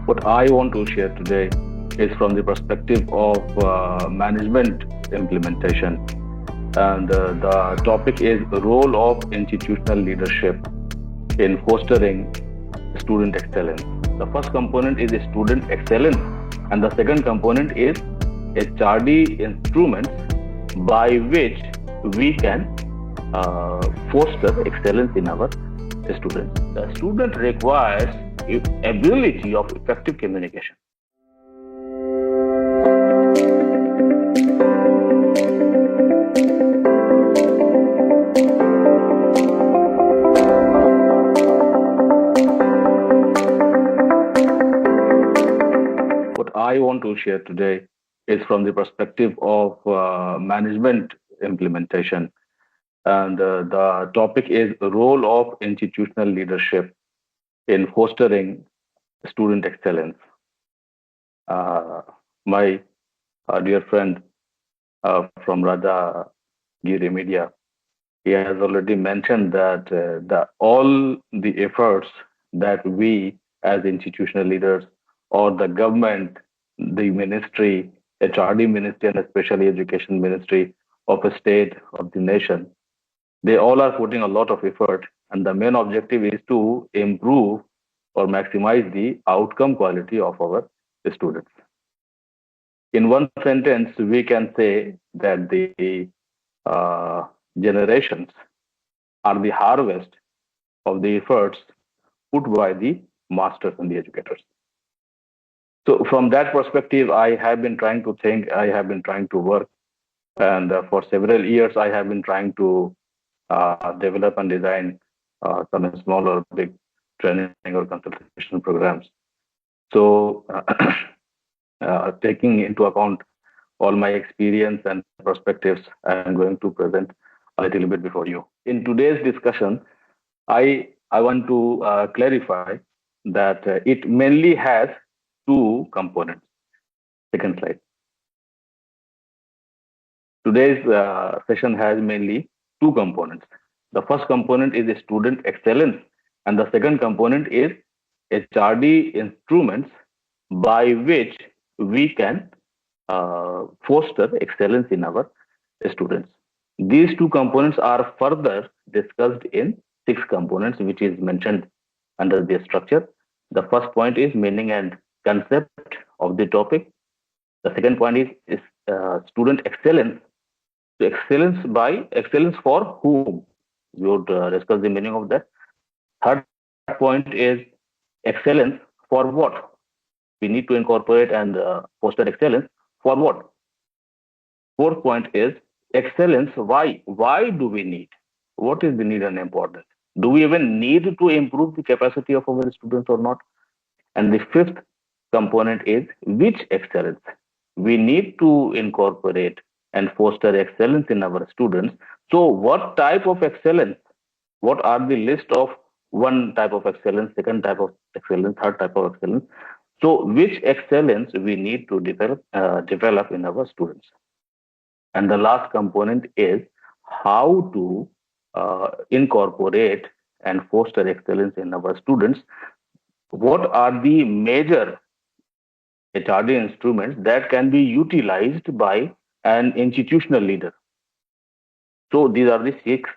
What I want to share today is from the perspective of management implementation. And the topic is the role of institutional leadership in fostering student excellence. The first component is student excellence, and the second component is HRD instruments by which we can foster excellence in our students. The student requires ability of effective communication. What I want to share today is from the perspective of management implementation. And the topic is the role of institutional leadership in fostering student excellence. Uh, my dear friend from Raja Giri Media, he has already mentioned that all the efforts that we as institutional leaders or the government, the ministry, HRD ministry, and especially education ministry of a state of the nation, they all are putting a lot of effort, and the main objective is to improve or maximize the outcome quality of our students. In one sentence, we can say that the generations are the harvest of the efforts put by the masters and the educators. So, from that perspective, I have been trying to think, I have been trying to work, and for several years, I have been trying to develop and design some small or big training or consultation programs. So, taking into account all my experience and perspectives, I am going to present a little bit before you. In today's discussion, I want to clarify that it mainly has two components. Second slide. Today's session has mainly two components. The first component is the student excellence, and the second component is HRD instruments by which we can foster excellence in our students. These two components are further discussed in six components, which is mentioned under the structure. The first point is meaning and concept of the topic. The second point is student excellence. So excellence by excellence for whom? We would discuss the meaning of that. Third point is excellence for what? We need to incorporate and foster excellence for what? Fourth point is excellence. Why? Why do we need? What is the need and importance? Do we even need to improve the capacity of our students or not? And the fifth component is which excellence we need to incorporate and foster excellence in our students. So, what type of excellence? What are the list of one type of excellence, second type of excellence, third type of excellence? So, which excellence we need to develop in our students? And the last component is how to incorporate and foster excellence in our students. What are the major HRD instruments that can be utilized by an institutional leader? So these are the six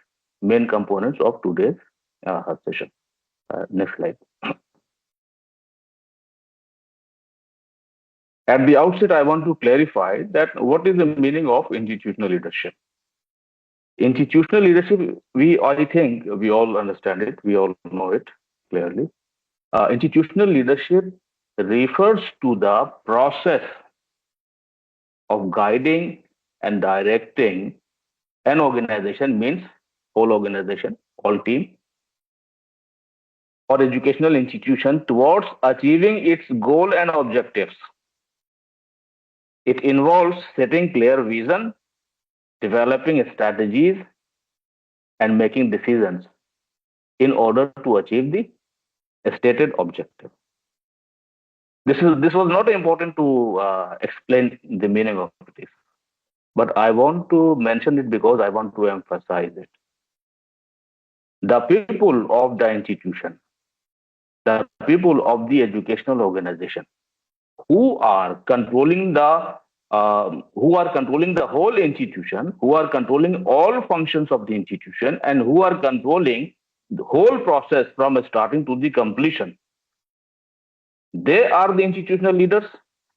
main components of today's session. Next slide. At the outset, I want to clarify that what is the meaning of institutional leadership? Institutional leadership, I think we all understand it, we all know it clearly. Institutional leadership refers to the process of guiding and directing an organization, means whole organization, all team, or educational institution towards achieving its goal and objectives. It involves setting clear vision, developing strategies, and making decisions in order to achieve the stated objective. This was not important to explain the meaning of this, but I want to mention it because I want to emphasize it. The people of the institution, the people of the educational organization who are controlling the whole institution, who are controlling all functions of the institution, and who are controlling the whole process from starting to the completion. They are the institutional leaders,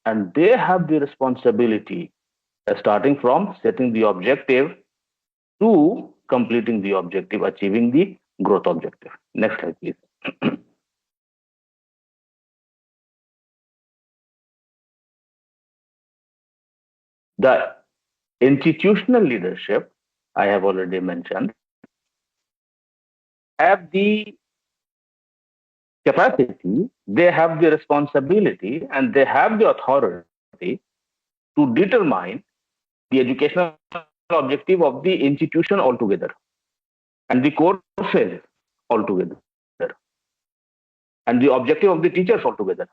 and they have the responsibility, starting from setting the objective to completing the objective, achieving the growth objective. Next slide, please. The institutional leadership, I have already mentioned, have the capacity, they have the responsibility, and they have the authority to determine the educational objective of the institution altogether and the courses altogether and the objective of the teachers altogether.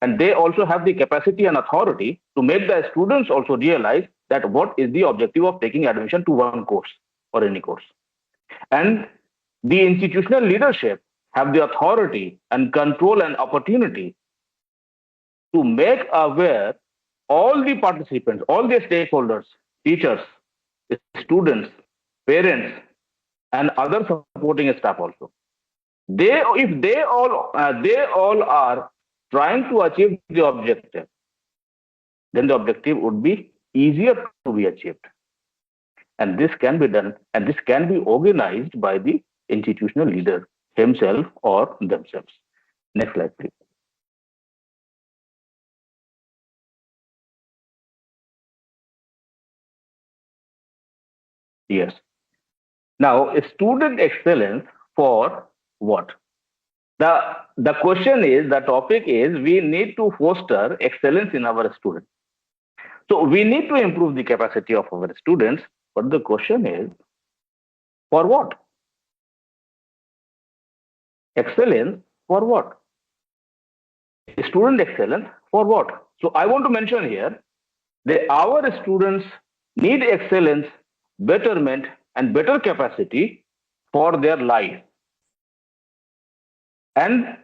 And they also have the capacity and authority to make the students also realize that what is the objective of taking admission to one course or any course. And the institutional leadership have the authority and control and opportunity to make aware all the participants, all the stakeholders, teachers, students, parents, and other supporting staff also. If they all are trying to achieve the objective, then the objective would be easier to be achieved. And this can be done, and this can be organized by the institutional leader himself or themselves. Next slide, please. Yes. Now, student excellence for what? The question is, the topic is, we need to foster excellence in our students. So we need to improve the capacity of our students, but the question is, for what? Excellence for what? Student excellence for what? So I want to mention here that our students need excellence, betterment, and better capacity for their life and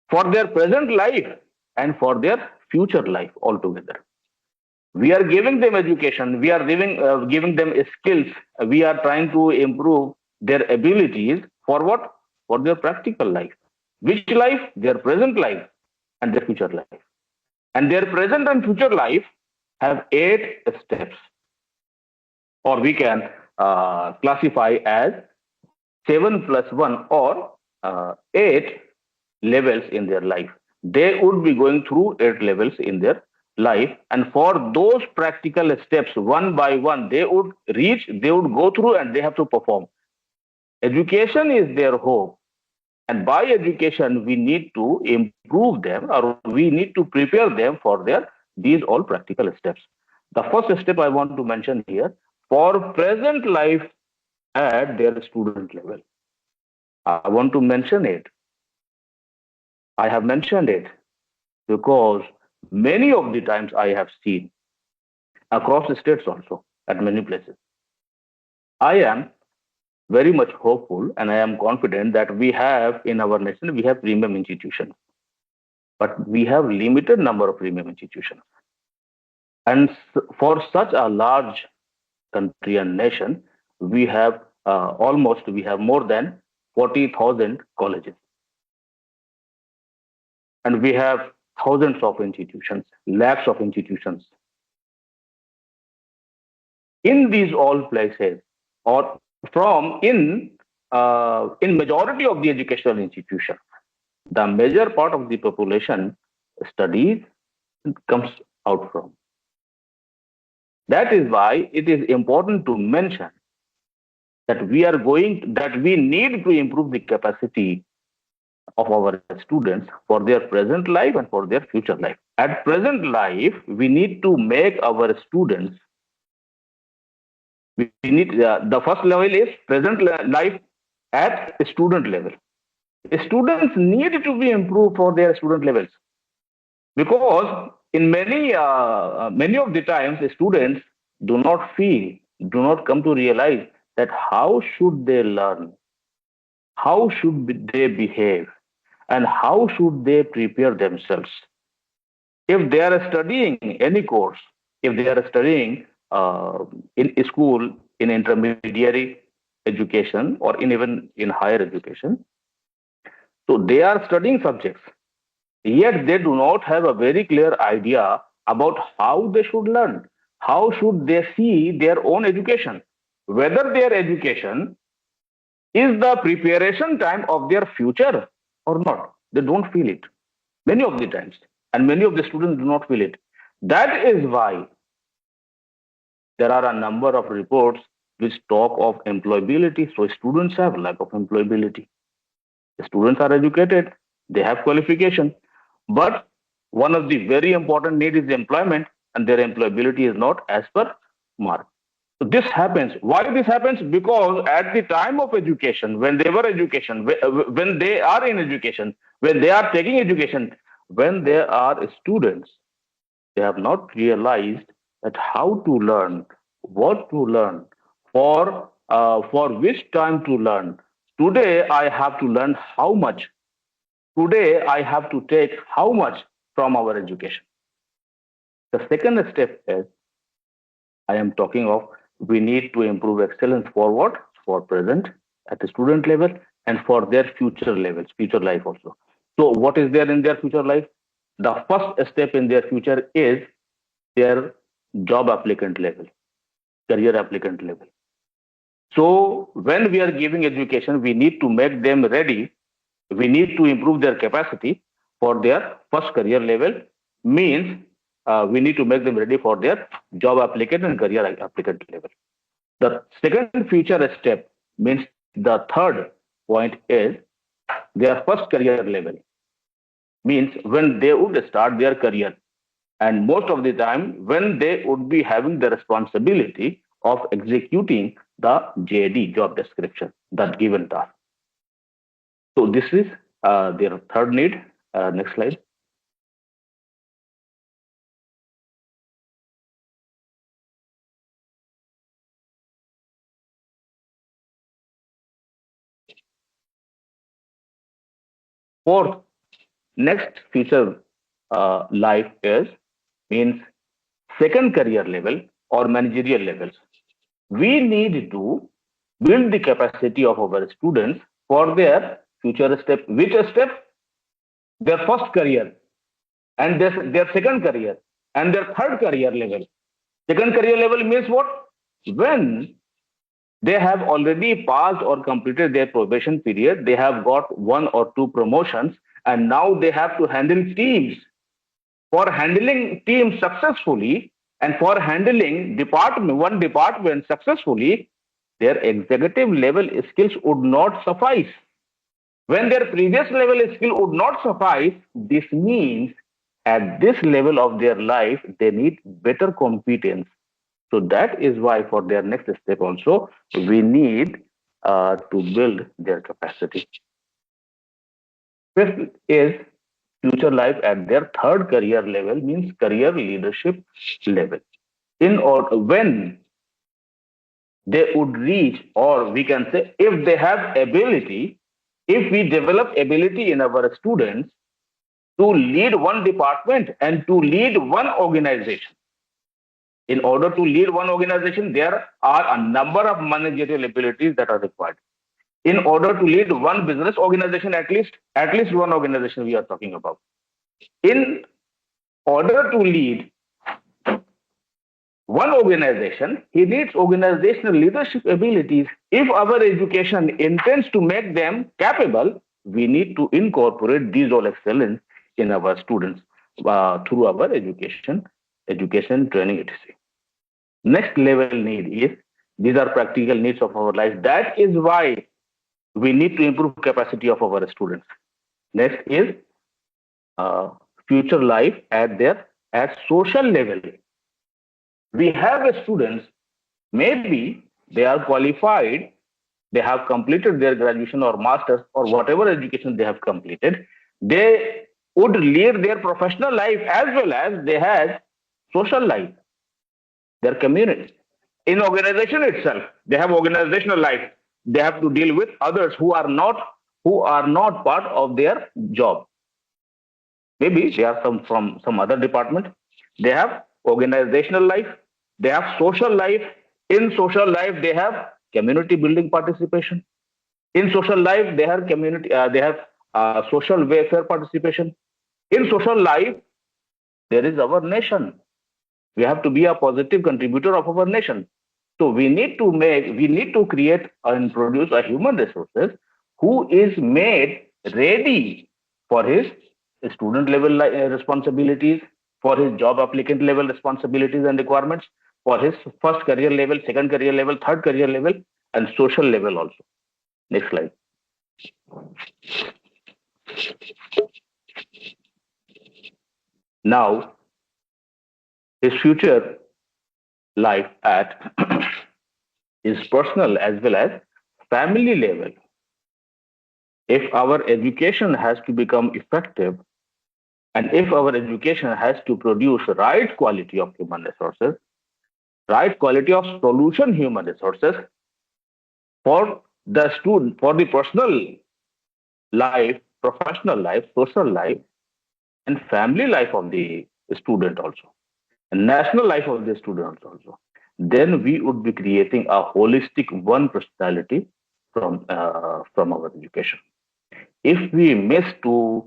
for their present life and for their future life altogether. We are giving them education, we are giving them skills, we are trying to improve their abilities for what? For their practical life. Which life? Their present life and their future life. And their present and future life have 8 steps, or we can classify as 7 plus 1 or 8 levels in their life. They would be going through 8 levels in their life, and for those practical steps, one by one, they would go through, and they have to perform. Education is their hope, and by education we need to improve them, or we need to prepare them for these all practical steps. The first step I want to mention here, for present life at their student level. I want to mention it. I have mentioned it because many of the times I have seen across the states also at many places. I am very much hopeful and I am confident that we have in our nation, we have premium institutions, but we have limited number of premium institutions. And for such a large country and nation, we have more than 40,000 colleges. And we have thousands of institutions, lakhs of institutions. In these all places, or in majority of the educational institutions, the major part of the population studies comes out from. That is why it is important to mention that we need to improve the capacity of our students for their present life and for their future life. At present life, we need to make our students. We need the first level is present life at student level. Students need to be improved for their student levels, because in many of the times the students do not come to realize that how should they learn, how should they behave, and how should they prepare themselves? If they are studying any course, if they are studying in school, in intermediary education, or in even in higher education, so they are studying subjects, yet they do not have a very clear idea about how they should learn, how should they see their own education, whether their education is the preparation time of their future or not. They don't feel it many of the times, and many of the students do not feel it. That is why there are a number of reports which talk of employability. So students have lack of employability. The students are educated, they have qualification, but one of the very important need is employment, and their employability is not as per mark. So this happens. Why this happens? Because at the time of education, when they were education, when they are in education, when they are taking education, when they are students, they have not realized that how to learn, what to learn, for which time to learn. Today I have to learn how much. Today I have to take how much from our education. The second step is I am talking of we need to improve excellence for what? For present at the student level and for their future levels, future life also. So what is there in their future life? The first step in their future is their job applicant level, career applicant level. So when we are giving education, we need to make them ready. We need to improve their capacity for their first career level. Means we need to make them ready for their job applicant and career applicant level. The second future step means the third point is their first career level. Means when they would start their career, and most of the time when they would be having the responsibility of executing the JD, job description, that given task. So this is their third need. Next slide. Fourth, next future life is means second career level or managerial levels. We need to build the capacity of our students for their future step. Which step? Their first career and their second career and their third career level. Second career level means what? When they have already passed or completed their probation period, they have got one or two promotions, and now they have to handle teams. For handling teams successfully and for handling one department successfully, their executive level skills would not suffice. When their previous level skill would not suffice, this means at this level of their life, they need better competence. So that is why for their next step also, we need to build their capacity. Fifth is future life at their third career level means career leadership level. In or when they would reach, or we can say if they have ability, if we develop ability in our students to lead one department and to lead one organization. In order to lead one organization, there are a number of managerial abilities that are required. In order to lead one business organization, at least one organization we are talking about. In order to lead one organization, he needs organizational leadership abilities. If our education intends to make them capable, we need to incorporate these all excellence in our students through our education training, etc. Next level need is these are practical needs of our life. That is why we need to improve capacity of our students. Next is uh, future life at social level. We have students, maybe they are qualified, they have completed their graduation or masters or whatever education they have completed, they would lead their professional life as well as they have social life, their community. In organization itself, they have organizational life. They have to deal with others who are not who are not part of their job. Maybe they are from some other department. They have organizational life. They have social life. In social life, they have community building participation. In social life, they have community. They have social welfare participation. In social life, there is our nation. We have to be a positive contributor of our nation. So we need to create and produce a human resources who is made ready for his student level responsibilities, for his job applicant level responsibilities and requirements, for his first career level, second career level, third career level, and social level also. Next slide. Now, his future life at his personal as well as family level. If our education has to become effective, and if our education has to produce right quality of human resources, right quality of solution human resources for the student, for the personal life, professional life, social life, and family life of the student also, and national life of the student also, then we would be creating a holistic one personality from our education. If we miss to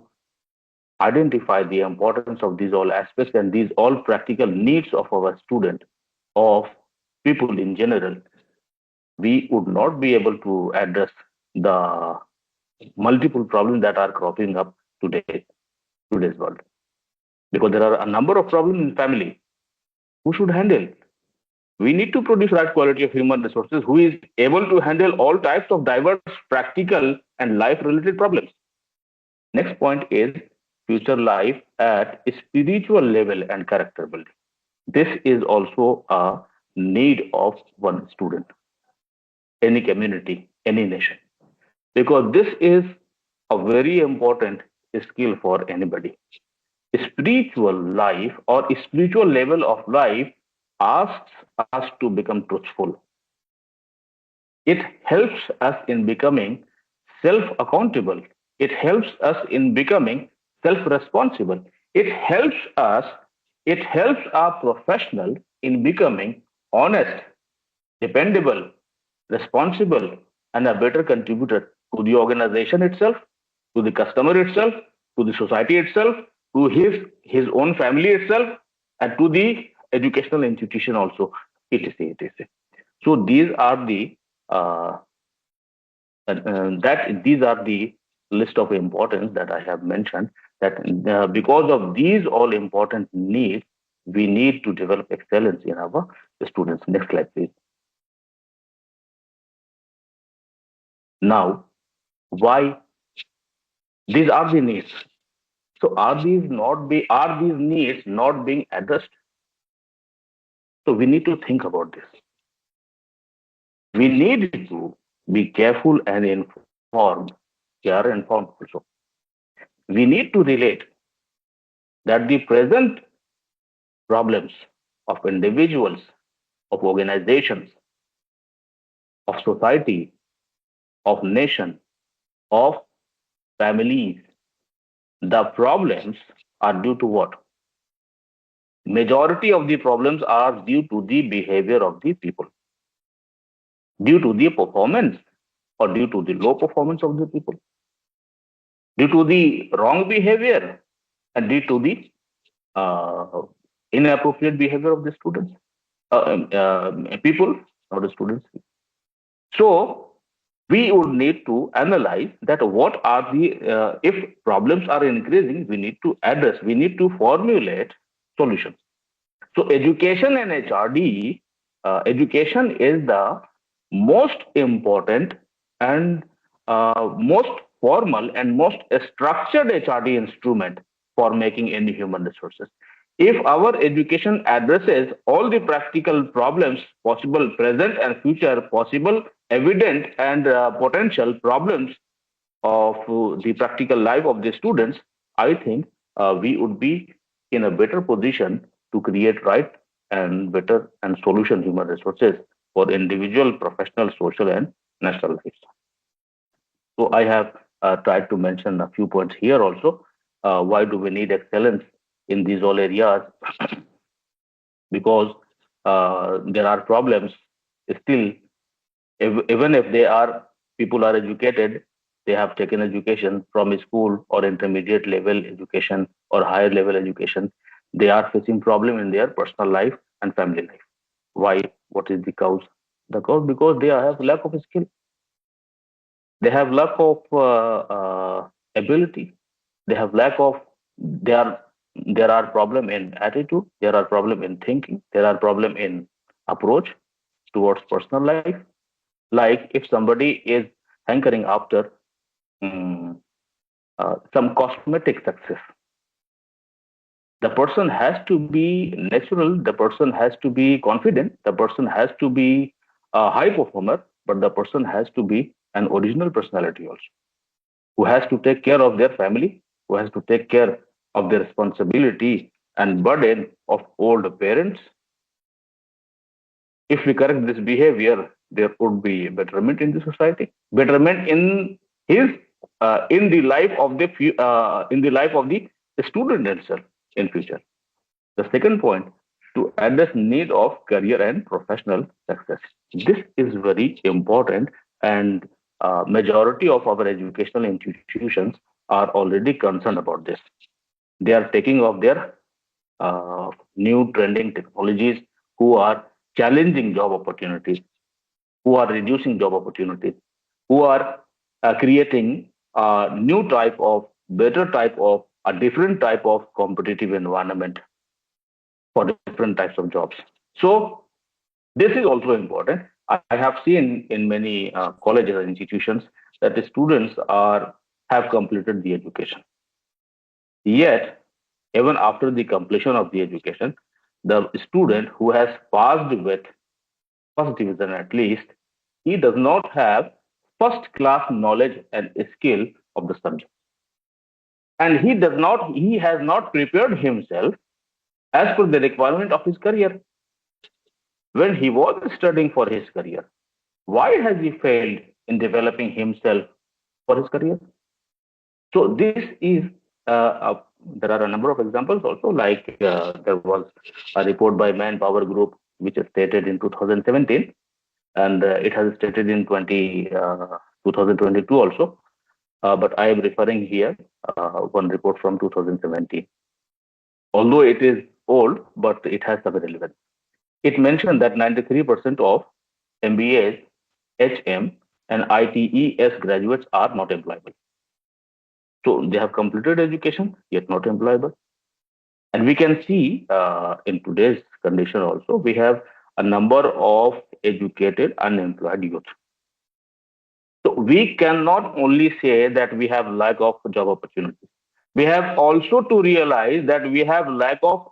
identify the importance of these all aspects and these all practical needs of our student, of people in general, we would not be able to address the multiple problems that are cropping up today's world. Because there are a number of problems in family. Who should handle? We need to produce right quality of human resources who is able to handle all types of diverse practical and life related problems. Next point is future life at spiritual level and character building. This is also a need of one student, any community, any nation, because this is a very important skill for anybody. Spiritual life or spiritual level of life asks us to become truthful. It helps us in becoming self accountable. It helps us in becoming self responsible. It helps us, it helps our professional in becoming honest, dependable, responsible, and a better contributor to the organization itself, to the customer itself, to the society itself, to his own family itself, and to the educational institution also, etc. etc. So uh, these are the list of importance that I have mentioned. That because of these all important needs, we need to develop excellence in our students. Next slide, please. Now, why these are the needs? So are these needs not being addressed? So we need to think about this. We need to be careful and informed, care informed also. We need to relate that the present problems of individuals, of organizations, of society, of nation, of families, the problems are due to what? Majority of the problems are due to the behavior of the people, due to the performance or due to the low performance of the people, due to the wrong behavior and due to the uh, inappropriate behavior of the students, people, not the students. So we would need to analyze that what are the if problems are increasing, we need to address, we need to formulate solutions. So education and HRD, education is the most important and most formal and most structured HRD instrument for making any human resources. If our education addresses all the practical problems possible, present and future, possible, evident and potential problems of the practical life of the students, I think we would be in a better position to create right and better and solution human resources for individual, professional, social, and national lives. So I have tried to mention a few points here also. Why do we need excellence in these all areas? Because there are problems still. Even if they are people are educated, they have taken education from a school or intermediate level education or higher level education, they are facing problem in their personal life and family life. Why? What is the cause? The cause because they have lack of skill, they have lack of ability, they have lack of, they are, there are problem in attitude, there are problem in thinking, there are problem in approach towards personal life. Like if somebody is hankering after mm, some cosmetic success, the person has to be natural, the person has to be confident, the person has to be a high performer, but the person has to be an original personality also, who has to take care of their family, who has to take care of the responsibility and burden of old parents. If we correct this behavior, there would be betterment in the society, betterment in his in the life of the in the life of the student itself in future. The second point, to address need of career and professional success. This is very important, and majority of our educational institutions are already concerned about this. They are taking of their new trending technologies, who are challenging job opportunities, who are reducing job opportunities, who are creating a new type of, better type of, a different type of competitive environment for different types of jobs. So this is also important. I have seen in many colleges and institutions that the students are have completed the education. Yet, even after the completion of the education, the student who has passed with first division at least, he does not have first class knowledge and skill of the subject. And he has not prepared himself as per the requirement of his career when he was studying for his career. Why has he failed in developing himself for his career? So this is there are a number of examples also. Like there was a report by Manpower Group which is stated in 2017, and it has stated in 2022 also. But I am referring here one report from 2017. Although it is old, but it has some relevance. It mentioned that 93% of MBAs, HM, and ITES graduates are not employable. So they have completed education, yet not employable. And we can see in today's condition also, we have a number of educated unemployed youth. So we cannot only say that we have lack of job opportunities. We have also to realize that we have lack of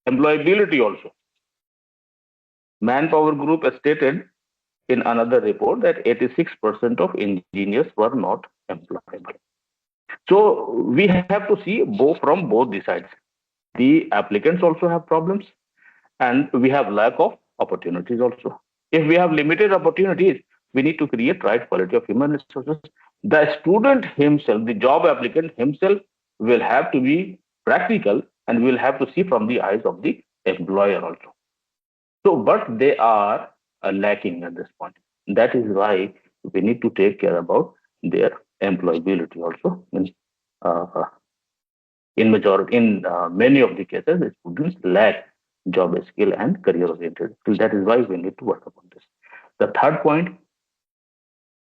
employability also. Manpower Group stated in another report that 86% of engineers were not employable. So we have to see both from both the sides. The applicants also have problems, and we have lack of opportunities also. If we have limited opportunities, we need to create right quality of human resources. The student himself, the job applicant himself, will have to be practical and will have to see from the eyes of the employer also. So, but they are lacking at this point. That is why we need to take care about their employability also. Uh, in many of the cases, the students lack job skill and career oriented skill. That is why we need to work upon this. The third point,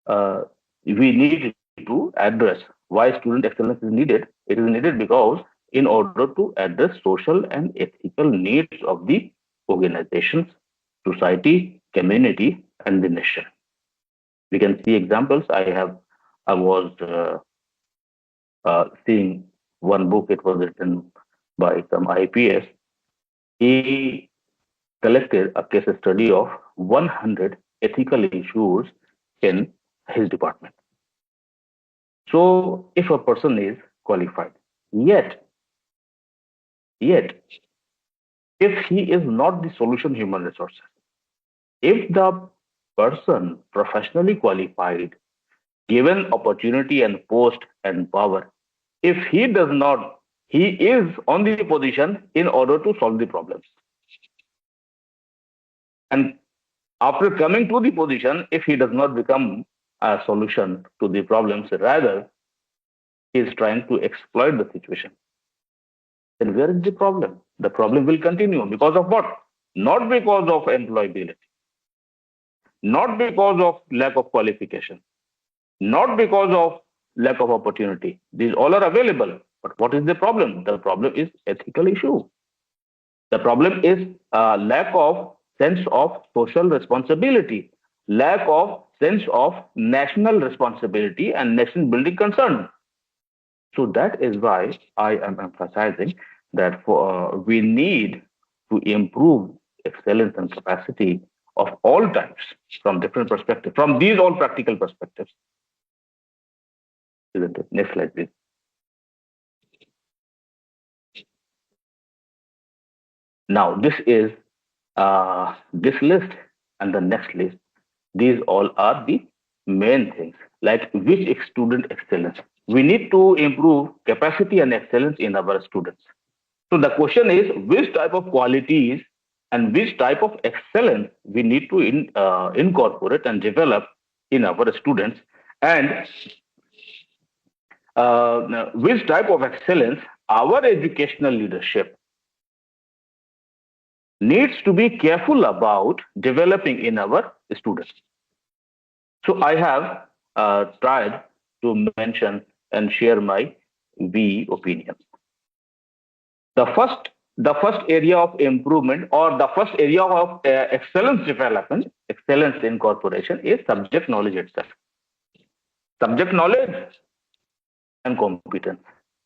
uh, we need to address why student excellence is needed. It is needed because in order to address social and ethical needs of the organizations, society, community, and the nation. We can see examples. I was seeing one book. It was written by some IPS. He collected a case study of 100 ethical issues in his department. So, if a person is qualified, yet, yet, if he is not the solution human resources, if the person professionally qualified given opportunity and post and power, if he does not, he is on the position in order to solve the problems. And after coming to the position, if he does not become a solution to the problems, rather he is trying to exploit the situation, then where is the problem? The problem will continue because of what? Not because of employability, not because of lack of qualification, not because of lack of opportunity. These all are available. But what is the problem? The problem is ethical issue. The problem is lack of sense of social responsibility, lack of sense of national responsibility and nation building concern. So that is why I am emphasizing that we need to improve excellence and capacity of all types from different perspectives, from these all practical perspectives. Isn't it? Next slide, please. Now, this is this list and the next list. These all are the main things, like which student excellence. We need to improve capacity and excellence in our students. So the question is which type of qualities and which type of excellence we need to incorporate and develop in our students, and which type of excellence our educational leadership needs to be careful about developing in our students. So I have tried to mention and share my opinions. The first area of improvement, or the first area of excellence development, excellence incorporation, is subject knowledge itself. Subject knowledge and competence.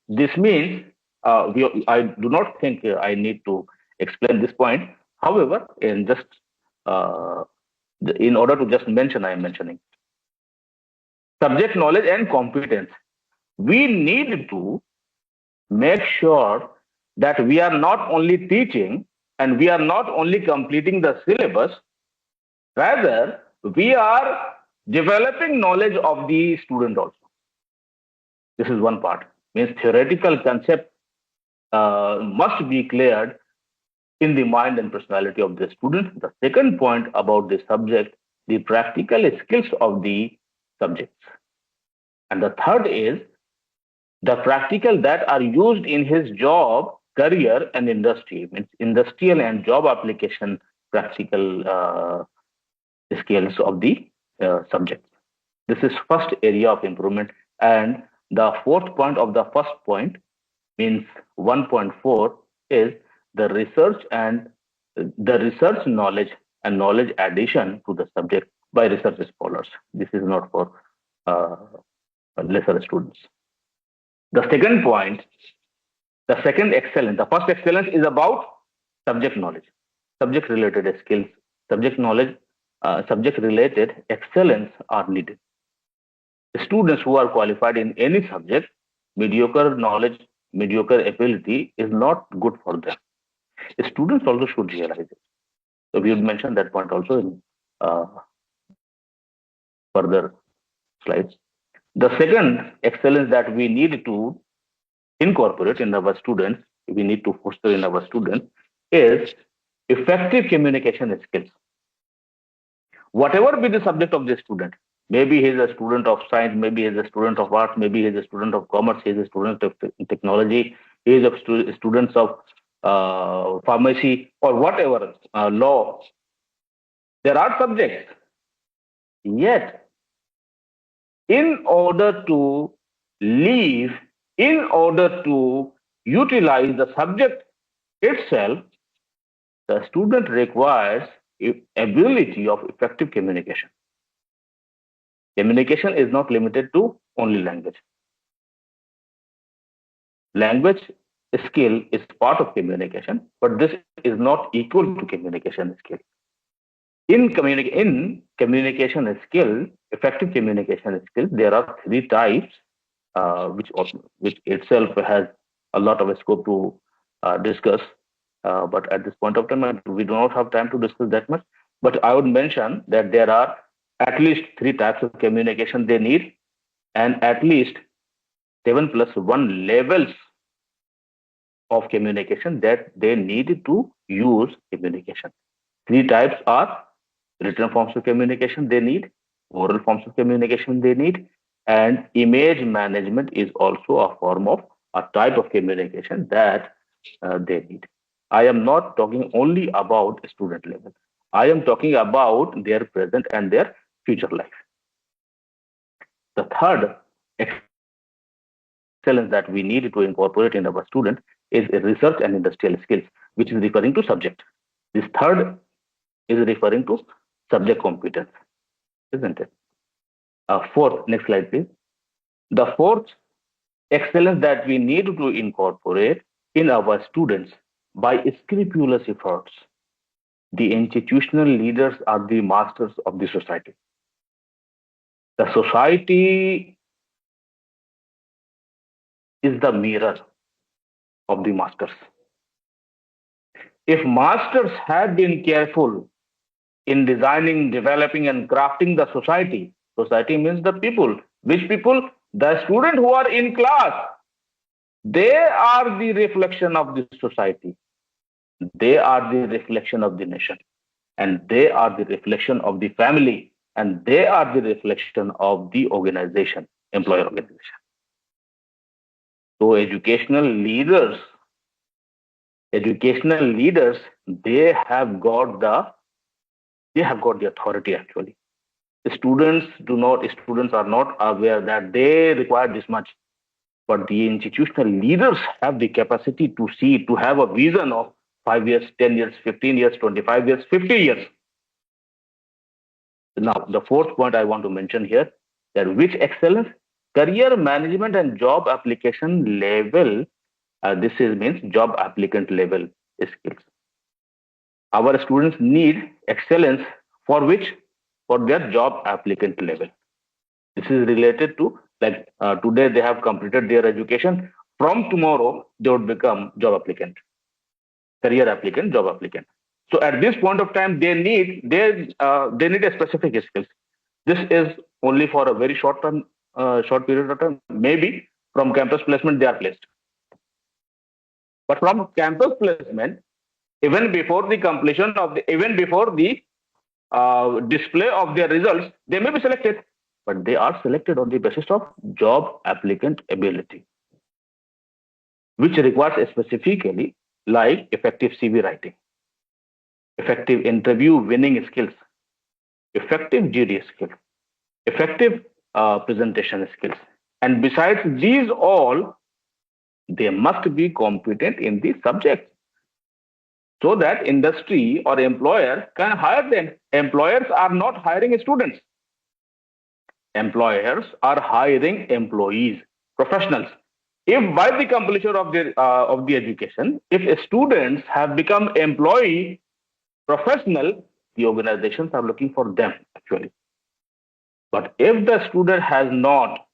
This means I do not think I need to explain this point. However, uh, in order to just mention, I am mentioning subject knowledge and competence. We need to make sure that we are not only teaching and we are not only completing the syllabus, rather, we are developing knowledge of the student also. This is one part. Means theoretical concept must be cleared in the mind and personality of the student. The second point about the subject, the practical skills of the subjects. And the third is the practical that are used in his job, career, and industry. Means industrial and job application practical skills of the subject. This is first area of improvement. And the fourth point of the first point, means 1.4, is the research and the research knowledge and knowledge addition to the subject by research scholars. This is not for uh, lesser students. The second point, the second excellence, the first excellence is about subject knowledge, subject related skills, subject knowledge, subject related excellence are needed. Students who are qualified in any subject, mediocre knowledge, mediocre ability is not good for them. Students also should realize it. So we would mention that point also in uh, further slides. The second excellence that we need to incorporate in our students, we need to foster in our students, is effective communication skills. Whatever be the subject of the student, maybe he is a student of science, maybe he is a student of art, maybe he is a student of commerce, he is a student of technology, he is a student of pharmacy, or whatever, law. There are subjects. Yet, in order to live, in order to utilize the subject itself, the student requires ability of effective communication. Communication is not limited to only language. Language skill is part of communication, but this is not equal to communication skill. In communication skill, effective communication skill, there are three types, which itself has a lot of scope to discuss. But at this point of time, we do not have time to discuss that much. But I would mention that there are at least three types of communication they need. and at least 7+1 levels of communication that they need to use communication. Three types are written forms of communication they need, oral forms of communication they need, and image management is also a form of a type of communication that they need. I am not talking only about student level. I am talking about their present and their future life. The third excellence that we need to incorporate in our student is research and industrial skills, which is referring to subject. This third is referring to subject competence, isn't it? Fourth, next slide, please. The fourth excellence that we need to incorporate in our students by scrupulous efforts. The institutional leaders are the masters of the society. The society is the mirror of the masters. If masters had been careful in designing, developing, and crafting the society, society means the people. Which people? The students who are in class. They are the reflection of the society. They are the reflection of the nation. And they are the reflection of the family. And they are the reflection of the organization, employer organization. So educational leaders, they have got the authority actually. Students are not aware that they require this much, but the institutional leaders have the capacity to see, to have a vision of 5 years, 10 years, 15 years, 25 years, 50 years. Now, the fourth point I want to mention here, that which excellence, career management and job application level. This is means job applicant level skills. Our students need excellence for which? For their job applicant level. This is related to, like, today they have completed their education. From tomorrow, they would become job applicant, career applicant, job applicant. So at this point of time, they need a specific skills. This is only for a very short period of time. Maybe from campus placement they are placed, but from campus placement, even before the display of their results, they may be selected, but they are selected on the basis of job applicant ability, which requires specifically like effective CV writing, effective interview winning skills, effective GD skills, effective presentation skills. And besides these all, they must be competent in the subject so that industry or employer can hire them. Employers are not hiring students. Employers are hiring employees, professionals. If by the completion of the education, if students have become employee professional, the organizations are looking for them actually. But if the student has not,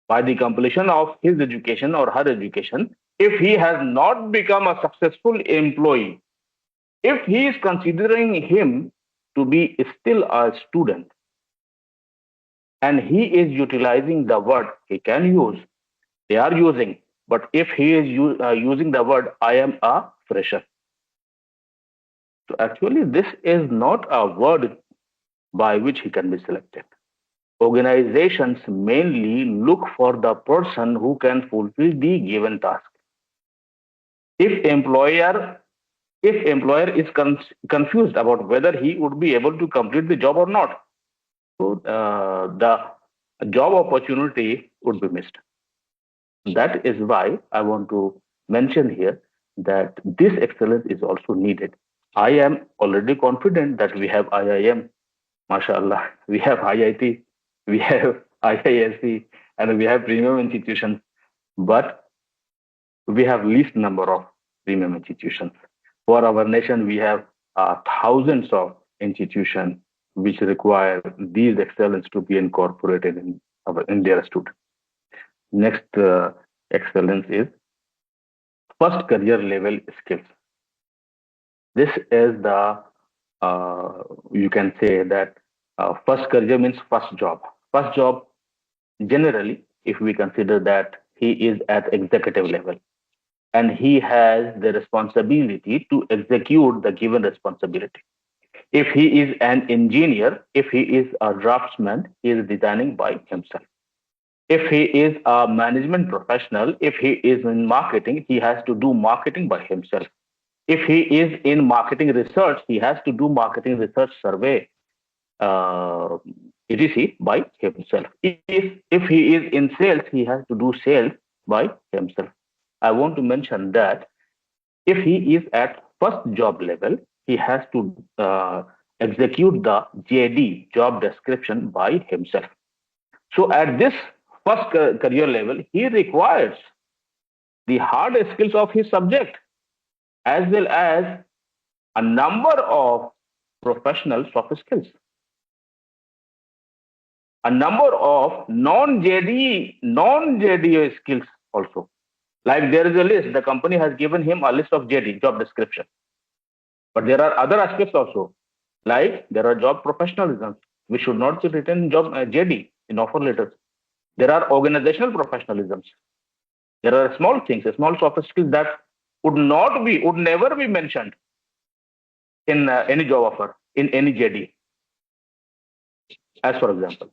by the completion of his education or her education, if he has not become a successful employee, if he is considering him to be still a student, and he is utilizing the word he can use, they are using, but if he is using the word I am a fresher, so actually this is not a word by which he can be selected. Organizations mainly look for the person who can fulfill the given task. If employer if employer is confused about whether he would be able to complete the job or not, so the job opportunity would be missed. That is why I want to mention here that this excellence is also needed. I am already confident that we have IIM, mashallah, we have IIT, we have IISc, and we have premium institutions, but we have least number of premium institutions. For our nation, we have thousands of institutions which require these excellence to be incorporated in their students. Next excellence is first career level skills. This is the you can say that first career means first job. First job generally, if we consider that he is at executive level and he has the responsibility to execute the given responsibility. If he is an engineer, if he is a draftsman, he is designing by himself. If he is a management professional, if he is in marketing, he has to do marketing by himself. If he is in marketing research, he has to do marketing research survey, uh, etc. by himself. If he is in sales, he has to do sales by himself. I want to mention that if he is at first job level, he has to execute the JD job description by himself. So at this first career level, he requires the hard skills of his subject as well as a number of professional soft skills, a number of non-JD skills also. Like there is a list, the company has given him a list of JD job description, but there are other aspects also. Like there are job professionalism. We should not see written job JD in offer letters. There are organizational professionalisms. There are small things, small soft skills that would never be mentioned in any job offer, in any JD. As for example,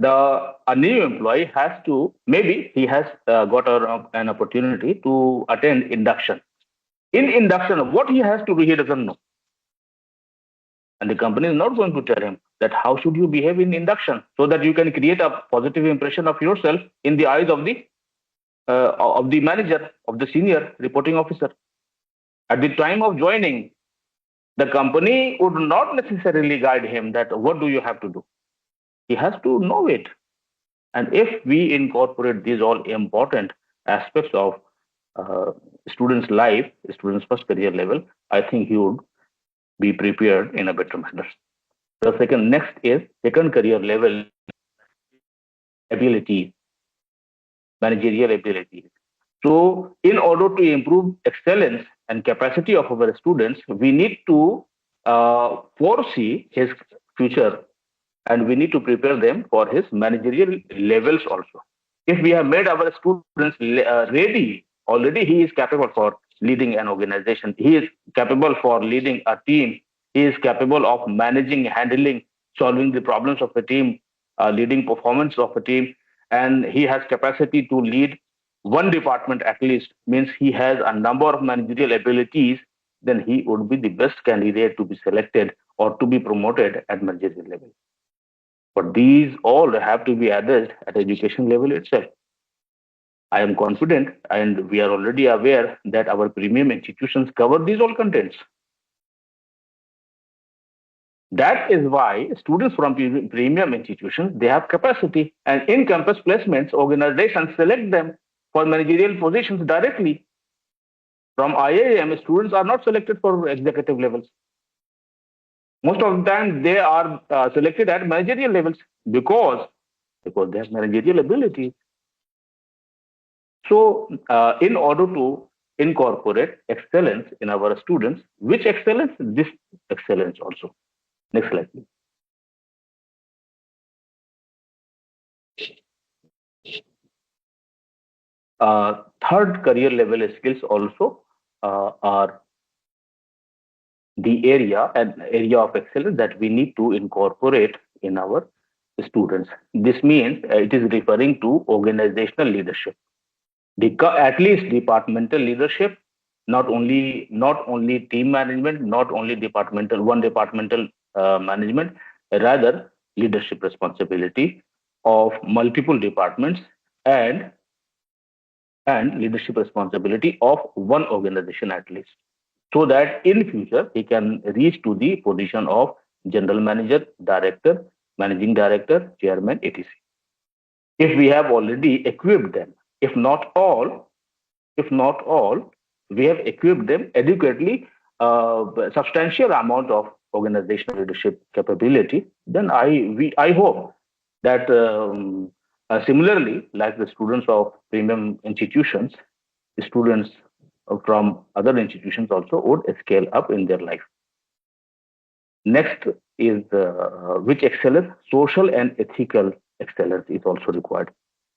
a new employee has to, maybe he has got an opportunity to attend induction. In induction, what he has to do, he doesn't know. And the company is not going to tell him that how should you behave in induction so that you can create a positive impression of yourself in the eyes of the manager, of the senior reporting officer. At the time of joining, the company would not necessarily guide him that what do you have to do. He has to know it. And if we incorporate these all important aspects of uh, student's life, student's first career level, I think he would be prepared in a better manner. The next is second career level ability, managerial ability. So, in order to improve excellence and capacity of our students, we need to foresee his future and we need to prepare them for his managerial levels also. If we have made our students ready, already he is capable for leading an organization, he is capable for leading a team, he is capable of managing, handling, solving the problems of a team, leading performance of a team, and he has capacity to lead one department at least, means he has a number of managerial abilities, then he would be the best candidate to be selected or to be promoted at managerial level. But these all have to be addressed at education level itself. I am confident, and we are already aware that our premium institutions cover these all contents. That is why students from premium institutions, they have capacity, and in campus placements, organizations select them for managerial positions directly. From IIM, students are not selected for executive levels. Most of the time, they are selected at managerial levels because they have managerial ability. So, in order to incorporate excellence in our students, which excellence? This excellence also. Next slide, please. Third career level skills also are the area of excellence that we need to incorporate in our students. This means it is referring to organizational leadership, at least departmental leadership, not only team management, not only departmental management, rather leadership responsibility of multiple departments and leadership responsibility of one organization at least, so that in future he can reach to the position of general manager, director, managing director, chairman, etc. If we have already equipped them, if not all, if not all, we have equipped them adequately, substantial amount of organizational leadership capability, then I hope that similarly, like the students of premium institutions, the students from other institutions also would scale up in their life. Next is which excellence? Social and ethical excellence is also required,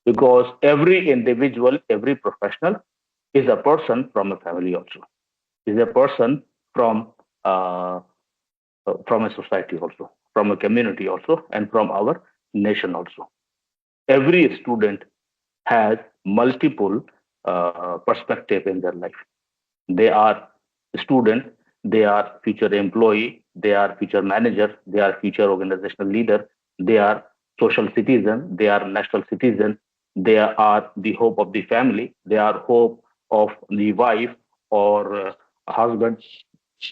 because every individual, every professional is a person from a family also, is a person from uh, from a society also, from a community also, and from our nation also. Every student has multiple perspective in their life. They are student, they are future employee, they are future manager, they are future organizational leader, they are social citizen, they are national citizen, they are the hope of the family, they are hope of the wife or husband,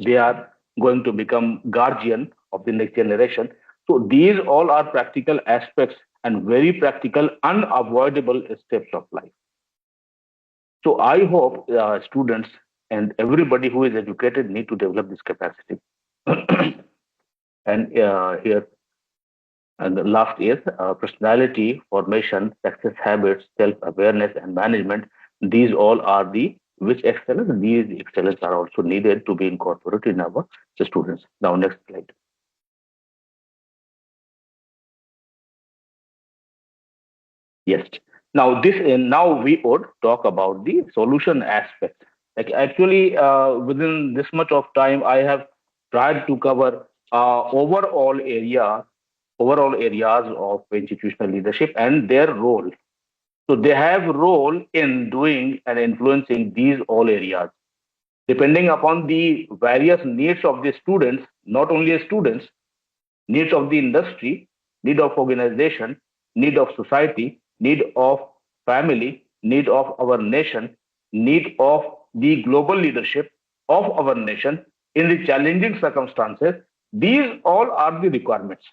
they are going to become guardian of the next generation. So these all are practical aspects and very practical, unavoidable steps of life. So I hope students and everybody who is educated need to develop this capacity. And here, and the last is personality formation, success habits, self-awareness, and management. These all are the which excellence. These excellence are also needed to be incorporated in our students. Now, next slide. Yes. Now we would talk about the solution aspect. Like actually, within this much of time, I have tried to cover overall areas of institutional leadership and their role. So they have role in doing and influencing these all areas, depending upon the various needs of the students, not only students, needs of the industry, need of organization, need of society, need of family, need of our nation, need of the global leadership of our nation in the challenging circumstances. These all are the requirements.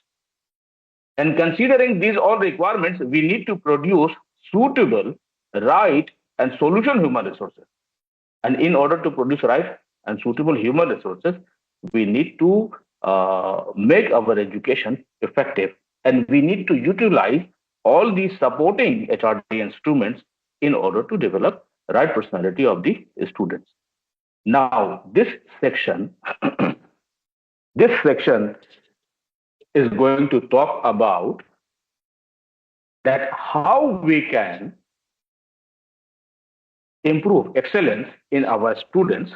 And considering these all requirements, we need to produce suitable, right, and solution human resources. And in order to produce right and suitable human resources, we need to make our education effective. And we need to utilize all these supporting HRD instruments in order to develop right personality of the students. Now, section, this section is going to talk about that how we can improve excellence in our students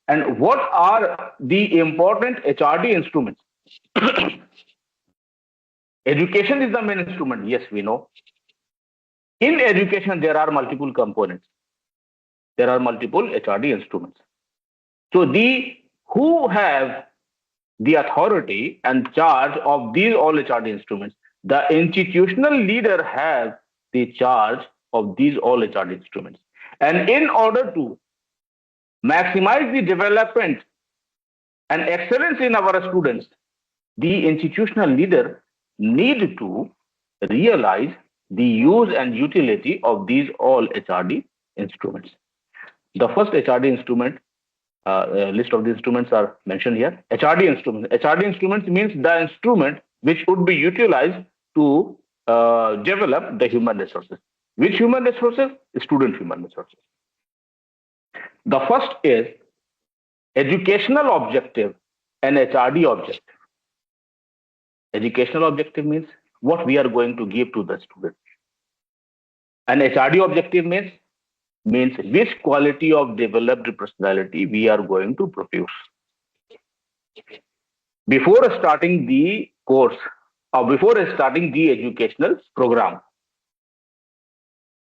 and what are the important HRD instruments. Education is the main instrument. Yes, we know. In education, there are multiple components. There are multiple HRD instruments. So the who have the authority and charge of these all HRD instruments? The institutional leader has the charge of these all HRD instruments. And in order to maximize the development and excellence in our students, the institutional leader need to realize the use and utility of these all HRD instruments. The first HRD instrument, list of the instruments are mentioned here. HRD instruments. HRD instruments means the instrument which would be utilized to develop the human resources. Which human resources? Student human resources. The first is educational objective and HRD objective. Educational objective means what we are going to give to the student. And HRD objective means which quality of developed personality we are going to produce. Before starting the course or before starting the educational program,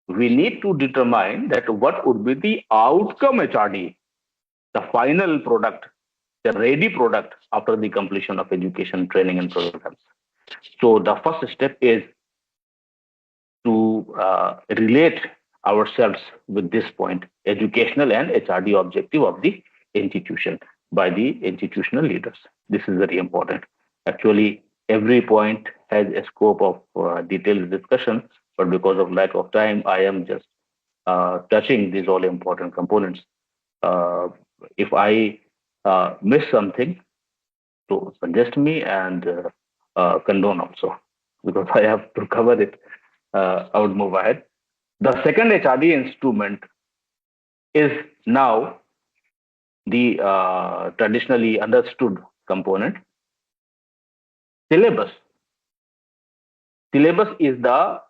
we need to determine that what would be the outcome HRD, the final product, the ready product after the completion of education, training, and programs. So the first step is to relate ourselves with this point, educational and HRD objective of the institution by the institutional leaders. This is very important. Actually, every point has a scope of detailed discussion, but because of lack of time, I am just touching these all important components. Uh, if I miss something, to suggest me and condone also, because I have to cover it. I would move ahead. The second HRD instrument is now the traditionally understood component, syllabus. Syllabus is the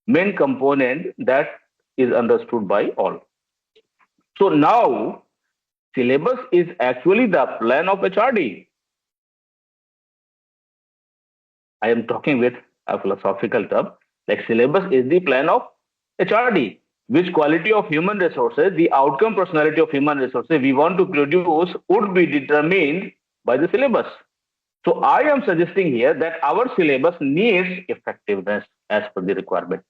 main component that is understood by all. So now, syllabus is actually the plan of HRD. I am talking with a philosophical term, like syllabus is the plan of HRD. Which quality of human resources, the outcome personality of human resources we want to produce would be determined by the syllabus. So I am suggesting here that our syllabus needs effectiveness as per the requirement.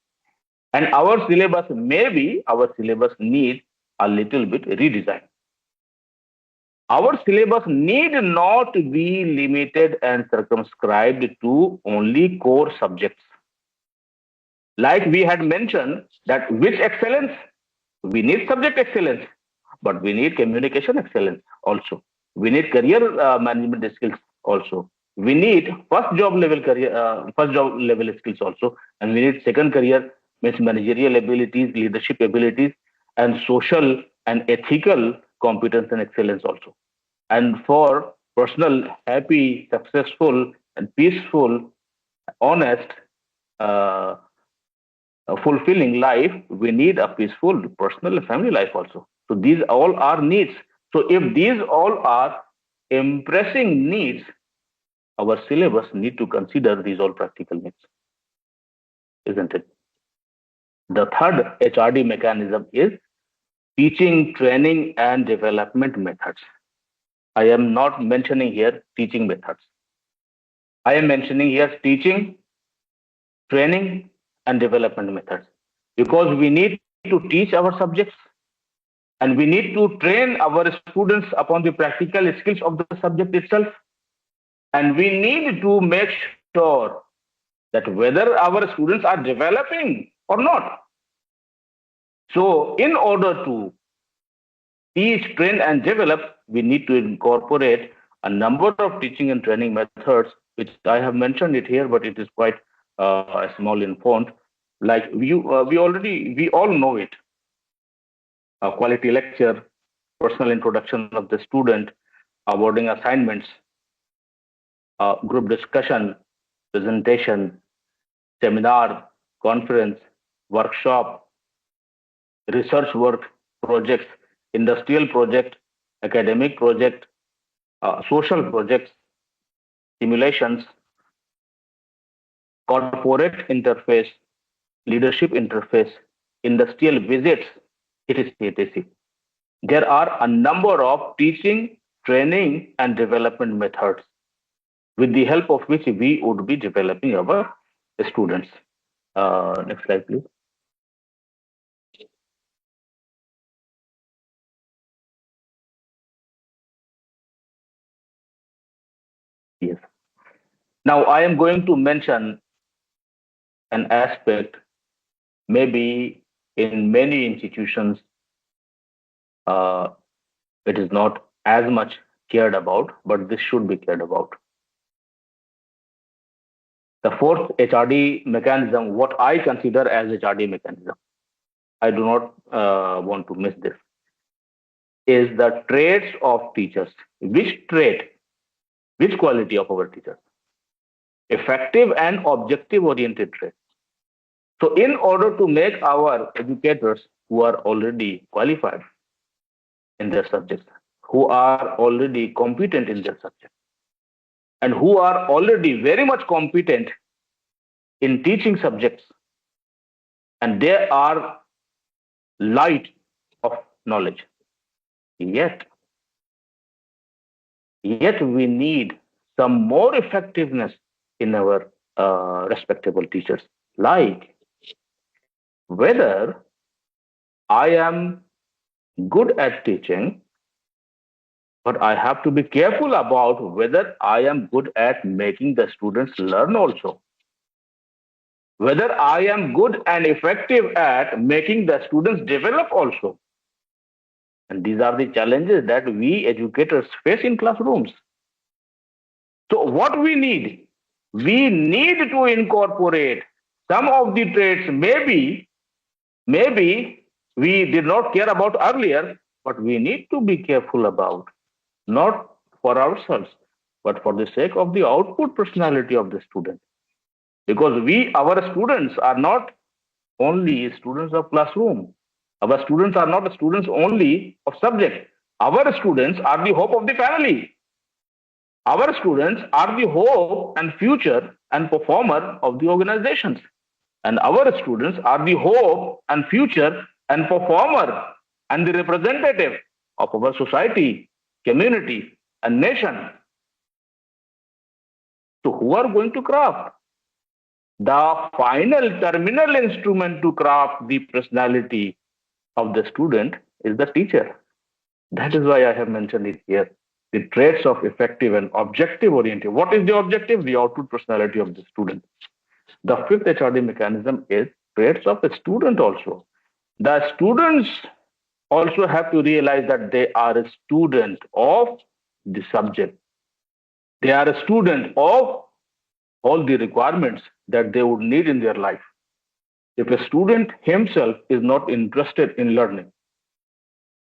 And our syllabus needs a little bit redesign. Our syllabus need not be limited and circumscribed to only core subjects. Like we had mentioned that which excellence, we need subject excellence, but we need communication excellence also. We need career management skills also. We need first job level skills also, and we need second career means managerial abilities, leadership abilities, and social and ethical competence and excellence also. And for personal, happy, successful, and peaceful, honest, uh, fulfilling life, we need a peaceful personal and family life also. So these all are needs. So if these all are impressing needs, our syllabus need to consider these all practical needs, isn't it? The third HRD mechanism is teaching, training, and development methods. I am not mentioning here teaching methods. I am mentioning here teaching, training, and development methods because we need to teach our subjects and we need to train our students upon the practical skills of the subject itself. And we need to make sure that whether our students are developing or not. So, in order to teach, train, and develop, we need to incorporate a number of teaching and training methods, which I have mentioned it here, but it is quite small in font. Like we all know it. Quality lecture, personal introduction of the student, awarding assignments, group discussion, presentation, seminar, conference, workshop, research work, projects, industrial project, academic project, social projects, simulations, corporate interface, leadership interface, industrial visits, etc. etc. There are a number of teaching, training, and development methods with the help of which we would be developing our students. Next slide, please. Yes. Now, I am going to mention an aspect, maybe in many institutions, uh, it is not as much cared about, but this should be cared about. The fourth HRD mechanism, what I consider as HRD mechanism, I do not want to miss this, is the traits of teachers. Which trait, which quality of our teachers? Effective and objective oriented traits. So, in order to make our educators who are already qualified in their subjects, who are already competent in their subject, and who are already very much competent in teaching subjects, and they are light of knowledge. Yet, yet we need some more effectiveness in our respectable teachers, like whether I am good at teaching, but I have to be careful about whether I am good at making the students learn also. Whether I am good and effective at making the students develop also. And these are the challenges that we educators face in classrooms. So, what we need? We need to incorporate some of the traits, maybe we did not care about earlier, but we need to be careful about, not for ourselves, but for the sake of the output personality of the student. Because our students are not only students of classroom. Our students are not students only of subject. Our students are the hope of the family. Our students are the hope and future and performer of the organizations. And our students are the hope and future and performer and the representative of our society, community, and nation. So, who are going to craft? The final terminal instrument to craft the personality of the student is the teacher. That is why I have mentioned it here. The traits of effective and objective oriented. What is the objective? The output personality of the student. The fifth HRD mechanism is traits of a student also. The students also have to realize that they are a student of the subject. They are a student of all the requirements that they would need in their life. If a student himself is not interested in learning,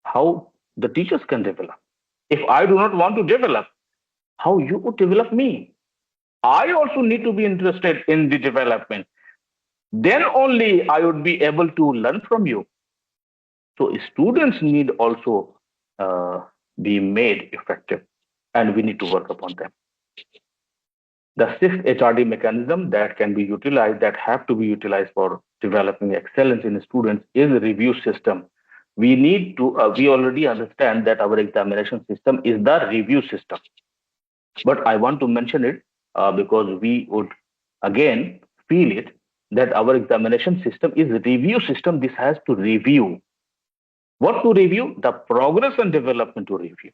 how the teachers can develop? If I do not want to develop, how you would develop me? I also need to be interested in the development. Then only I would be able to learn from you. So students need also be made effective, and we need to work upon them. The sixth HRD mechanism that can be utilized, that have to be utilized for developing excellence in students, is a review system. We need to, we already understand that our examination system is the review system. But I want to mention it because we would again feel it that our examination system is a review system. This has to review. What to review? The progress and development to review.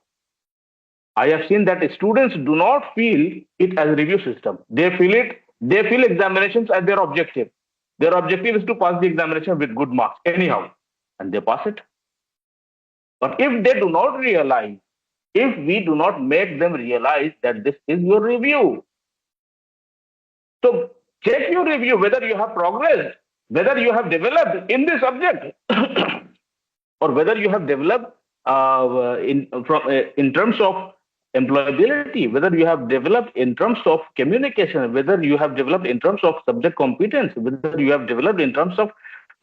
I have seen that students do not feel it as a review system. They feel examinations as their objective. Their objective is to pass the examination with good marks, anyhow, and they pass it. But if they do not realize, if we do not make them realize that this is your review, so check your review whether you have progressed, whether you have developed in the subject, or whether you have developed in terms of employability, whether you have developed in terms of communication, whether you have developed in terms of subject competence, whether you have developed in terms of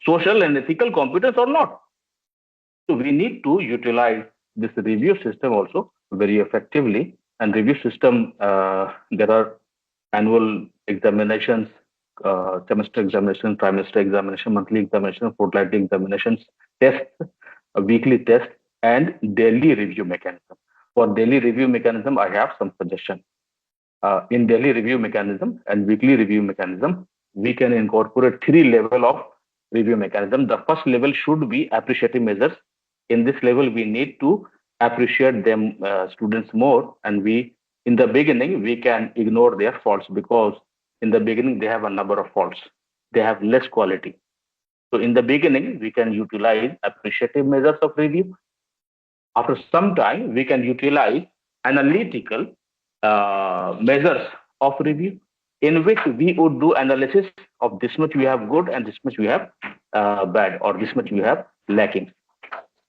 social and ethical competence or not. So we need to utilize this review system also very effectively. And review system, there are annual examinations, semester examination, trimester examination, monthly examination, fortnightly examinations, tests, a weekly test, and daily review mechanism. For daily review mechanism, I have some suggestion. In daily review mechanism and weekly review mechanism, we can incorporate three level of review mechanism. The first level should be appreciative measures. In this level, we need to appreciate them students more, and we in the beginning we can ignore their faults because in the beginning they have a number of faults. They have less quality. So in the beginning, we can utilize appreciative measures of review. After some time, we can utilize analytical measures of review, in which we would do analysis of this much we have good and this much we have bad, or this much we have lacking.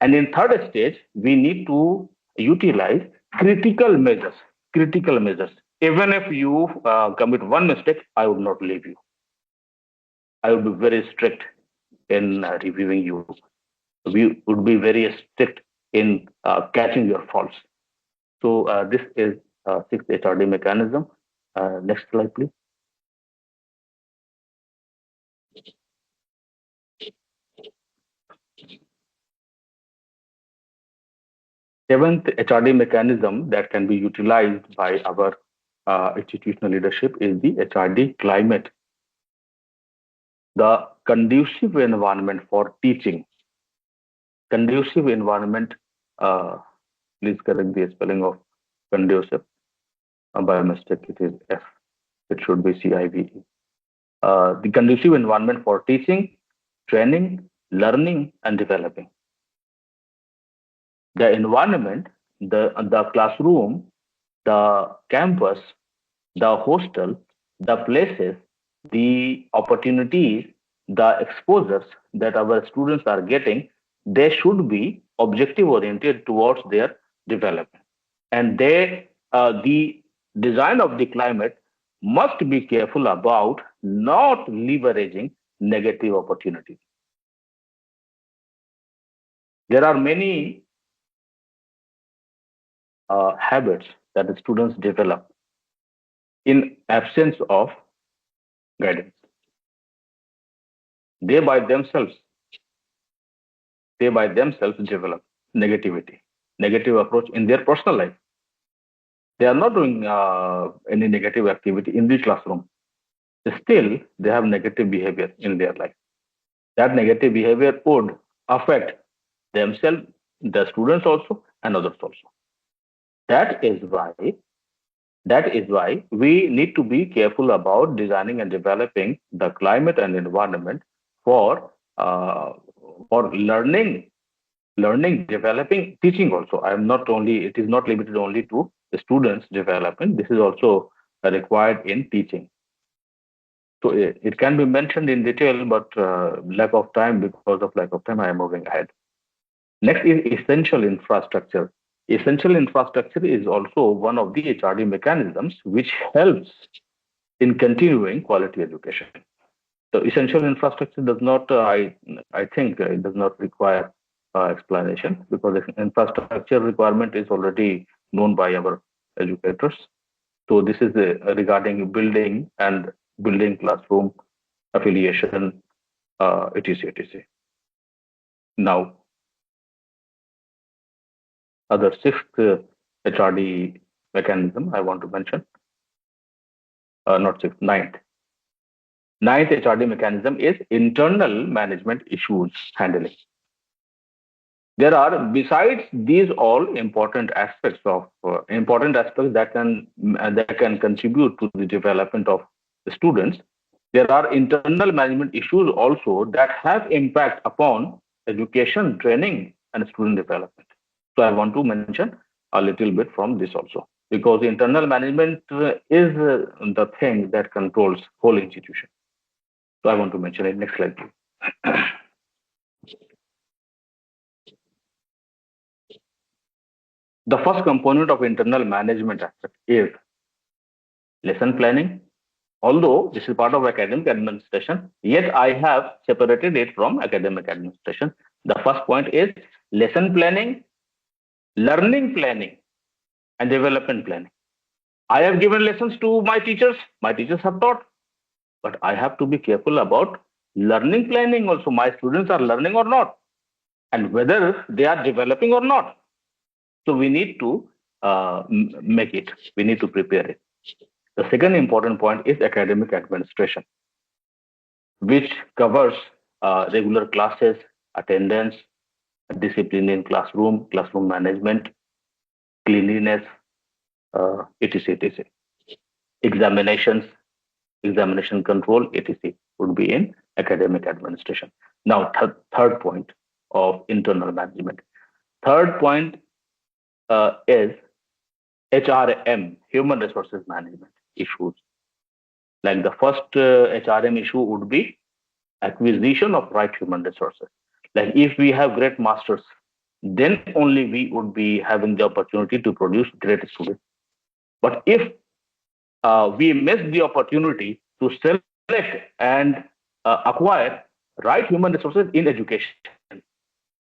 And in third stage, we need to utilize critical measures. Critical measures. Even if you commit one mistake, I would not leave you. I would be very strict in reviewing you. We would be very strict in catching your faults. So this is sixth HRD mechanism. Next slide, please. Seventh HRD mechanism that can be utilized by our institutional leadership is the HRD climate, the conducive environment for teaching. Conducive environment, please correct the spelling of conducive. By mistake, it is F. It should be CIVE. The conducive environment for teaching, training, learning, and developing. The environment, the classroom, the campus, the hostel, the places, the opportunities, the exposures that our students are getting, they should be objective oriented towards their development. And the design of the climate must be careful about not leveraging negative opportunities. There are many habits that the students develop in absence of guidance. They by themselves, they by themselves develop negativity, negative approach in their personal life. They are not doing any negative activity in the classroom. Still, they have negative behavior in their life. That negative behavior would affect themselves, the students also, and others also. That is why that is why we need to be careful about designing and developing the climate and environment for uh, for learning, developing, teaching also. I am not only, it is not limited only to the students development. This is also required in teaching. So it can be mentioned in detail, but because of lack of time, I am moving ahead. Next is essential infrastructure. Essential infrastructure is also one of the HRD mechanisms which helps in continuing quality education. So essential infrastructure does not, I think it does not require explanation because the infrastructure requirement is already known by our educators. So this is regarding building and building classroom affiliation, etc. etc. Now, other sixth HRD mechanism I want to mention, not sixth, ninth. Ninth HRD mechanism is internal management issues handling. There are, besides these all important aspects that can contribute to the development of the students. There are internal management issues also that have impact upon education, training, and student development. So I want to mention a little bit from this also, because internal management is the thing that controls whole institution. So I want to mention it. Next slide, please. The first component of internal management aspect is lesson planning. Although this is part of academic administration, yet I have separated it from academic administration. The first point is lesson planning, learning planning, and development planning. I have given lessons to my teachers have taught, but I have to be careful about learning planning also. My students are learning or not, and whether they are developing or not. So we need to make it, we need to prepare it. The second important point is academic administration, which covers regular classes, attendance, discipline in classroom, classroom management, cleanliness, etc. etc. Examinations, examination control, etc. would be in academic administration. Now, third point of internal management. Third point is HRM, human resources management issues. Like the first HRM issue would be acquisition of right human resources. Like if we have great masters, then only we would be having the opportunity to produce great students. But if we miss the opportunity to select and acquire right human resources in education,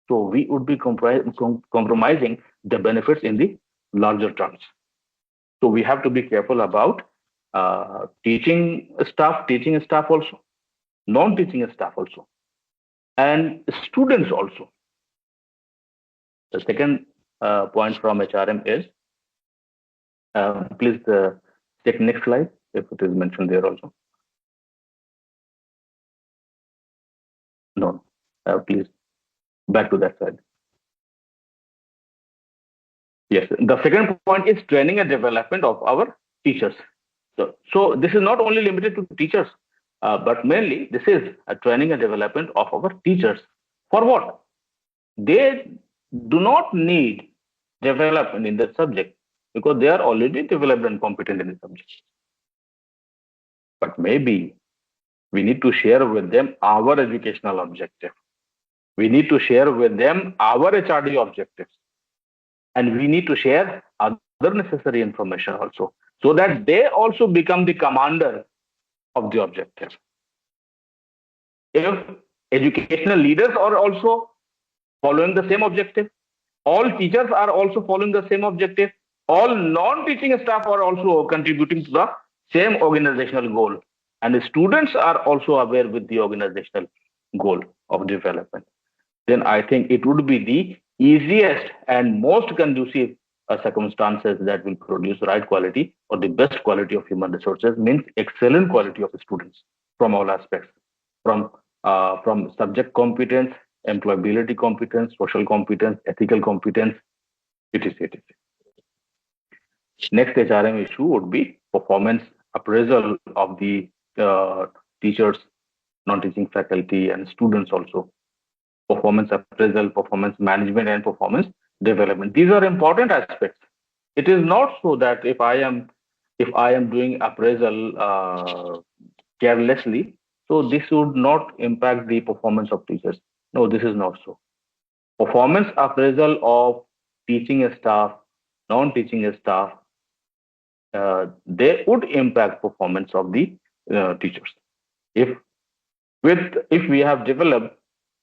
so we would be compromising the benefits in the larger terms. So we have to be careful about teaching staff also, non-teaching staff also, and students also. The second point from HRM is, please take next slide if it is mentioned there also. No, please back to that slide. Yes, the second point is training and development of our teachers. So this is not only limited to teachers, but mainly this is a training and development of our teachers. For what? They do not need development in the subject because they are already developed and competent in the subject. But maybe we need to share with them our educational objective. We need to share with them our HRD objectives. And we need to share other necessary information also. so that they also become the commander of the objective. If educational leaders are also following the same objective, all teachers are also following the same objective, all non-teaching staff are also contributing to the same organizational goal, and the students are also aware with the organizational goal of development, then I think it would be the easiest and most conducive circumstances that will produce right quality or the best quality of human resources, means excellent quality of students from all aspects, from subject competence, employability competence, social competence, ethical competence, etc. etc. Next HRM issue would be performance appraisal of the teachers, non-teaching faculty, and students also. Performance appraisal, performance management, and performance development. These are important aspects. It is not so that if I am doing appraisal carelessly, so this would not impact the performance of teachers. No, this is not so. Performance appraisal of teaching staff, non-teaching staff, they would impact performance of the teachers. If if we have developed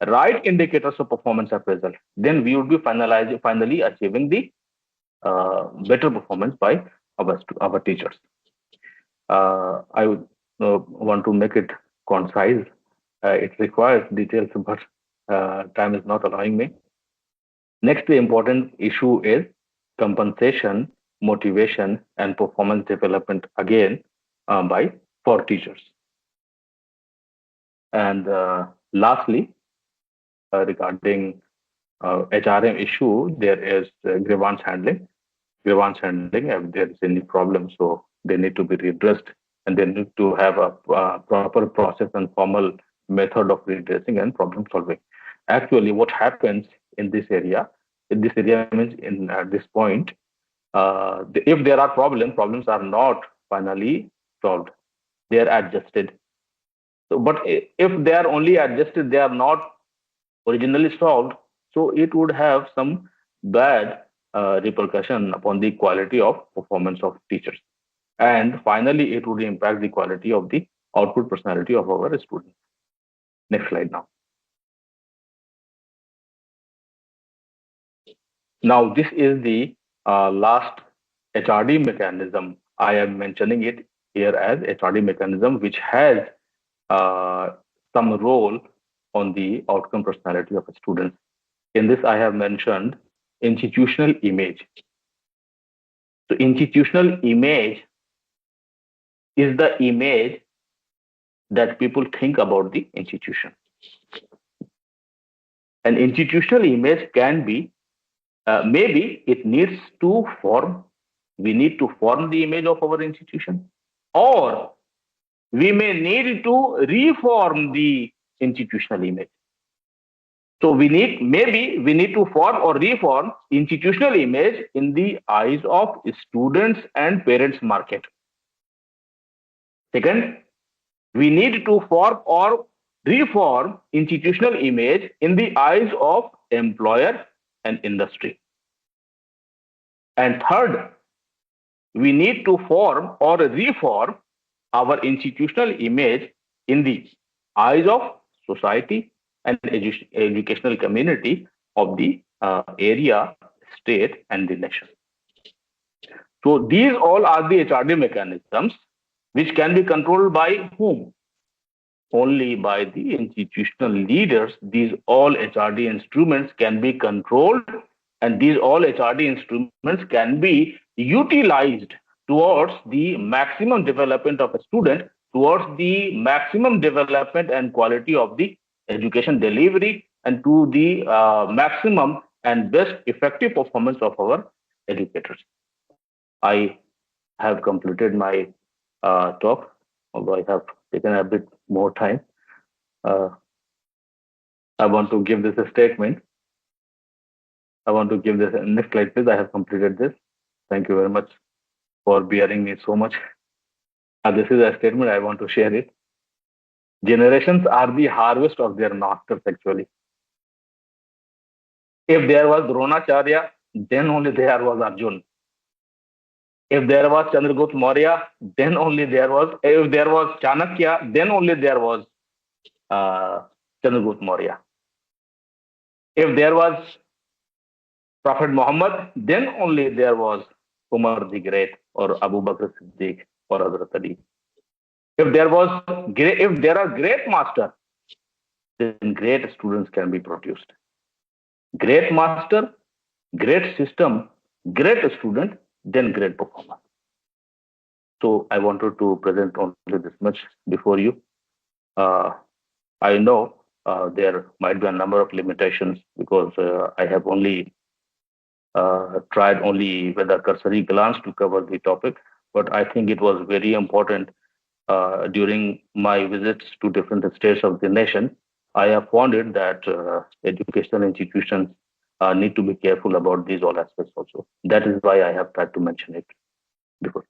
right indicators of performance appraisal, then we would be finally achieving the better performance by our teachers. I would want to make it concise. It requires details, but time is not allowing me. Next important issue is compensation, motivation, and performance development again by for teachers. And lastly, regarding HRM issue, there is grievance handling. Grievance handling, if there is any problem, so they need to be redressed, and they need to have a proper process and formal method of redressing and problem solving. Actually, what happens in this area? In this area means in at this point, if there are problems are not finally solved. They are adjusted. So, but if they are only adjusted, they are not originally solved, so it would have some bad repercussion upon the quality of performance of teachers. And finally, it would impact the quality of the output personality of our students. Next slide now. Now, this is the last HRD mechanism. I am mentioning it here as HRD mechanism, which has uh, some role on the outcome personality of students. In this, I have mentioned institutional image. So, institutional image is the image that people think about the institution. An institutional image can be, maybe it needs to form, we need to form the image of our institution, or we may need to reform the institutional image. So maybe we need to form or reform institutional image in the eyes of students and parents market. Second, we need to form or reform institutional image in the eyes of employer and industry. And third, we need to form or reform our institutional image in the eyes of society and educational community of the area, state, and the nation. So these all are the HRD mechanisms which can be controlled by whom? Only by the institutional leaders. These all HRD instruments can be controlled, and these all HRD instruments can be utilized towards the maximum development of a student, towards the maximum development and quality of the education delivery, and to the maximum and best effective performance of our educators. I have completed my talk, although I have taken a bit more time. Uh, I want to give this a statement. I want to give this next slide, please. I have completed this. Thank you very much for bearing me so much. This is a statement I want to share it. Generations are the harvest of their masters, actually. If there was Dronacharya, then only there was Arjun. If there was Chandragupta Maurya, then only there was. If there was Chanakya, then only there was uh, Chandragupta Maurya. If there was Prophet Muhammad, then only there was Umar the Great or Abu Bakr Siddiq or Hazrat Ali. If there are great masters, then great students can be produced. Great master, great system, great student, then great performer. So I wanted to present only this much before you. Uh, I know there might be a number of limitations because I have only tried only with a cursory glance to cover the topic, but I think it was very important during my visits to different states of the nation. I have found it that educational institutions need to be careful about these all aspects also. That is why I have tried to mention it before.